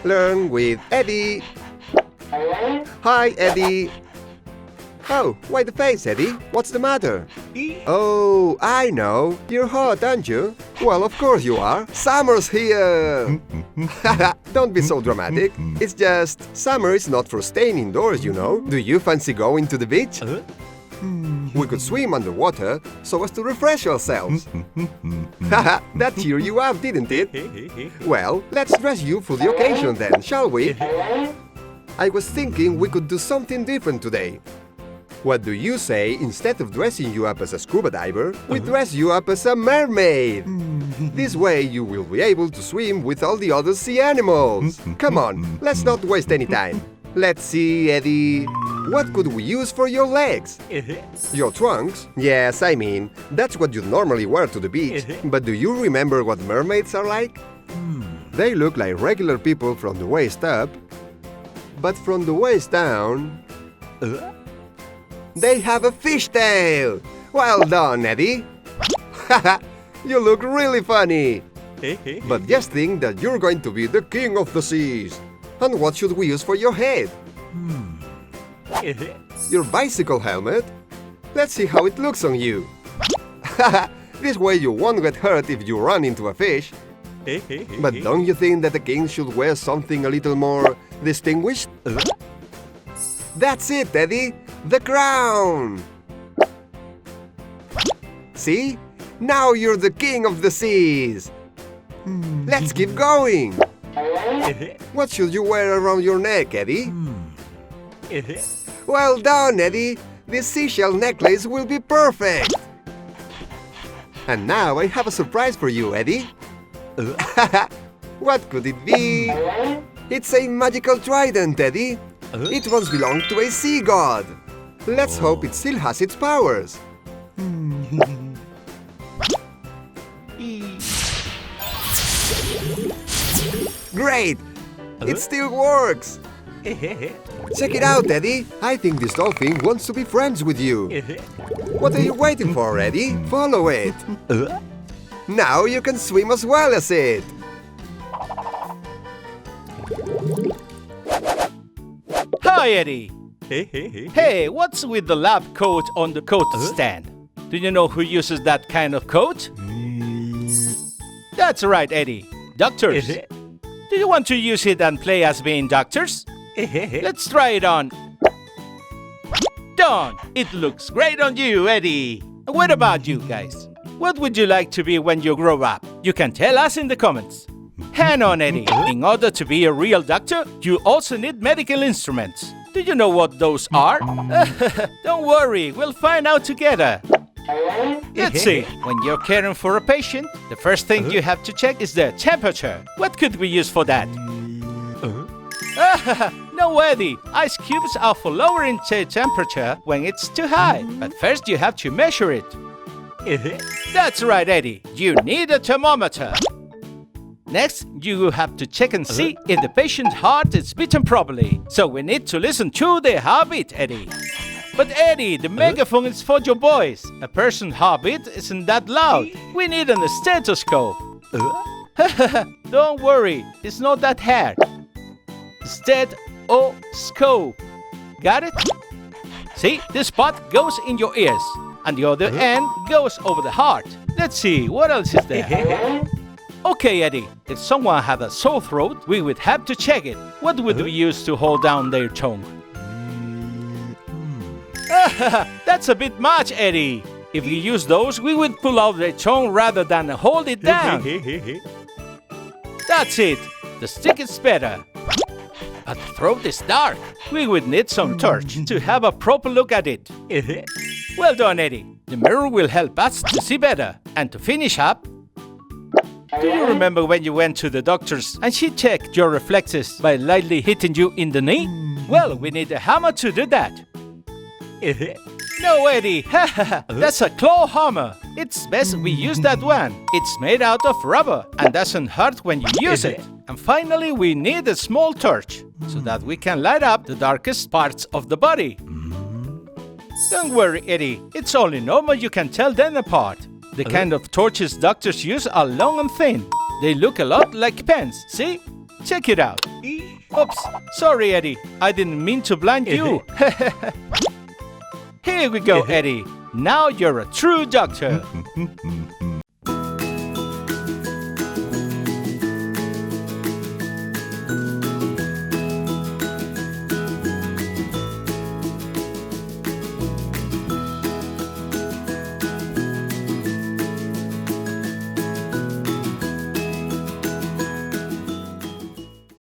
Learn with Eddie. Hi, Eddie. Oh, why the face, Eddie? What's the matter? Oh, I know. You're hot, aren't you? Well, of course you are. Summer's here! Don't be so dramatic. It's just, summer is not for staying indoors, you know. Do you fancy going to the beach? We could swim underwater so as to refresh ourselves. That cheered you up, didn't it? Well, let's dress you for the occasion then, shall we? I was thinking we could do something different today. What do you say, instead of dressing you up as a scuba diver, we dress you up as a mermaid? This way you will be able to swim with all the other sea animals. Come on, let's not waste any time. Let's see, Eddie. What could we use for your legs? Your trunks? Yes, I mean, that's what you normally wear to the beach. But do you remember what mermaids are like? They look like regular people from the waist up, but from the waist down, they have a fishtail! Well done, Eddie! You look really funny! But just think that you're going to be the king of the seas! And what should we use for your head? Your bicycle helmet? Let's see how it looks on you! This way you won't get hurt if you run into a fish. But don't you think that the king should wear something a little more distinguished? That's it, Eddie! The crown! See? Now you're the king of the seas! Let's keep going! What should you wear around your neck, Eddie? Well done, Eddie! This seashell necklace will be perfect! And now I have a surprise for you, Eddie! What could it be? It's a magical trident, Eddie! It once belonged to a sea god! Let's hope it still has its powers! Great! It still works! Check it out, Eddie! I think this dolphin wants to be friends with you! What are you waiting for, Eddie? Follow it! Now you can swim as well as it! Hi, Eddie! Hey, what's with the lab coat on the coat stand? Do you know who uses that kind of coat? That's right, Eddie. Doctors. Do you want to use it and play as being doctors? Let's try it on. Done! It looks great on you, Eddie. What about you guys? What would you like to be when you grow up? You can tell us in the comments. Hang on, Eddie. In order to be a real doctor, you also need medical instruments. Do you know what those are? Don't worry, we'll find out together. Let's see. When you're caring for a patient, the first thing you have to check is their temperature. What could we use for that? No, Eddie. Ice cubes are for lowering the temperature when it's too high. But first you have to measure it. That's right, Eddie. You need a thermometer. Next, you have to check and see if the patient's heart is beating properly. So we need to listen to their heartbeat, Eddie. But Eddie, the megaphone is for your voice. A person's heartbeat isn't that loud. We need a stethoscope. Don't worry, it's not that hard. Stethoscope. Got it? See, this part goes in your ears, and the other end goes over the heart. Let's see, what else is there? Okay, Eddie, if someone had a sore throat, we would have to check it. What would we use to hold down their tongue? That's a bit much, Eddie. If we use those, we would pull out their tongue rather than hold it down. That's it. The stick is better. But the throat is dark. We would need some torch to have a proper look at it. Well done, Eddie. The mirror will help us to see better. And to finish up, do you remember when you went to the doctor's and she checked your reflexes by lightly hitting you in the knee? Well, we need a hammer to do that. No, Eddie. That's a claw hammer. It's best we use that one. It's made out of rubber and doesn't hurt when you use it. And finally, we need a small torch so that we can light up the darkest parts of the body. Don't worry, Eddie. It's only normal you can tell them apart. The kind of torches doctors use are long and thin. They look a lot like pens, see? Check it out. Oops, sorry, Eddie. I didn't mean to blind you. Here we go, Eddie. Now you're a true doctor.